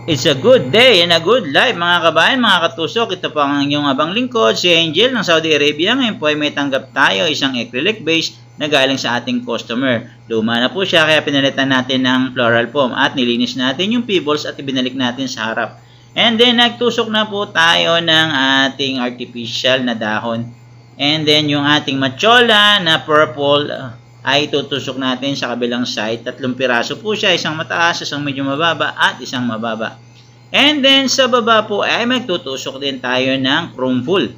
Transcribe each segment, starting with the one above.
It's a good day and a good life mga kabayan, mga katusok. Ito po ang inyong abang lingkod, si Angel ng Saudi Arabia. Ngayon po ay may tanggap tayo isang acrylic base na galing sa ating customer. Luma na po siya kaya pinalitan natin ng floral foam at nilinis natin yung pebbles at ibinalik natin sa harap. And then nagtusok na po tayo ng ating artificial na dahon. And then yung ating machola na purple ay tutusok natin sa kabilang side. 3 piraso po siya, isang mataas, isang medyo mababa at isang mababa. And then sa baba po ay magtutusok din tayo ng crumple.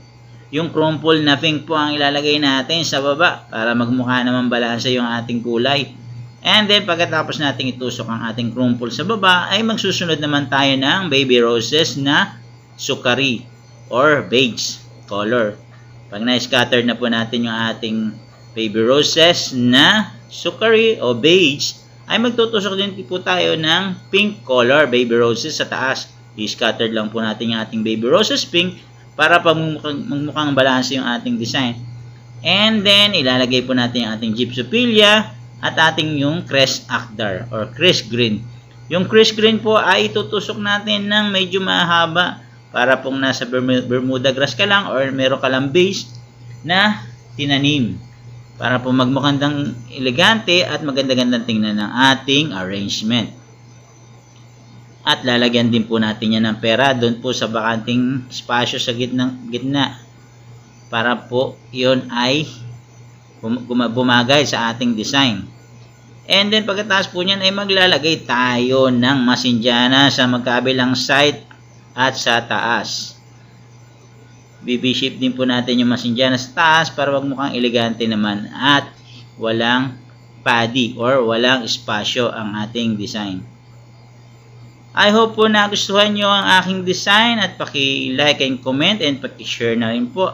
Yung crumple na pink po ang ilalagay natin sa baba para magmukha naman balansa yung ating kulay. And then pagkatapos natin itusok ang ating crumple sa baba ay magsusunod naman tayo ng baby roses na sukari or beige color. Pag na-scatter na po natin yung ating baby roses na sukari o beige, ay magtutusok din po tayo ng pink color baby roses sa taas. I-scatter lang po natin yung ating baby roses pink para magmukhang balanse yung ating design. And then, ilalagay po natin yung ating gypsophilia at ating yung crest actar or crest green. Yung crest green po ay itutusok natin ng medyo mahaba para pong nasa Bermuda grass ka lang or meron ka lang base na tinanim. Para po magmukhang elegante at maganda-gandang tingnan ng ating arrangement. At lalagyan din po natin yan ng pera doon po sa bakanting spasyo sa gitna. Para po yun ay bumagay sa ating design. And then pagkatapos po niyan ay maglalagay tayo ng masinjana sa magkabilang side at sa taas. BB-shape din po natin yung masinjana sa taas para magmukhang elegante naman at walang paddy or walang espasyo ang ating design. I hope po nagustuhan nyo ang aking design at paki-like and comment and paki-share na rin po.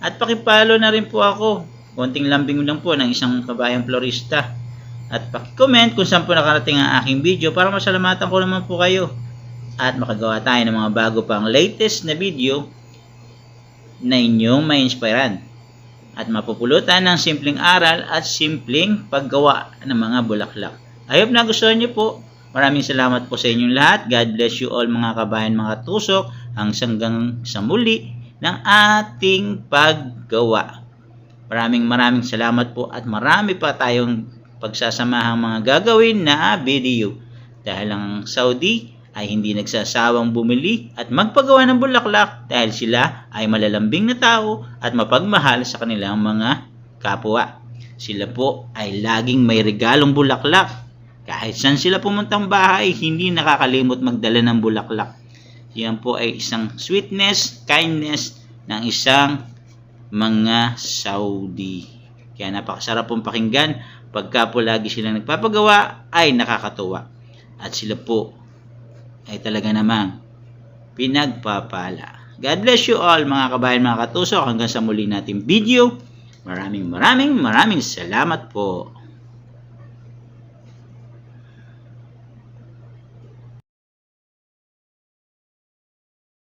At paki-follow na rin po ako. Konting lambing lang po ng isang kabayang florista. At paki-comment kung saan po nakarating ang aking video para masalamatan ko naman po kayo. At makagawa tayo ng mga bago pang latest na video na inyong ma-inspiran at mapupulutan ng simpleng aral at simpleng paggawa ng mga bulaklak. I hope nagustuhan niyo po. Maraming salamat po sa inyong lahat. God bless you all mga kabayan, mga tusok, hanggang sa muli ng ating paggawa. Maraming salamat po at marami pa tayong pagsasamahang mga gagawin na video dahil ang Saudi ay hindi nagsasawang bumili at magpagawa ng bulaklak dahil sila ay malalambing na tao at mapagmahal sa kanilang mga kapwa. Sila po ay laging may regalong bulaklak. Kahit saan sila pumuntang bahay, hindi nakakalimot magdala ng bulaklak. Yan po ay isang sweetness, kindness ng isang mga Saudi. Kaya napakasarap pong pakinggan. Pagka po lagi sila nagpapagawa ay nakakatuwa. At sila po ay talaga namang pinagpapala. God bless you all mga kabayan, mga katusok. Hanggang sa muli nating video. Maraming salamat po.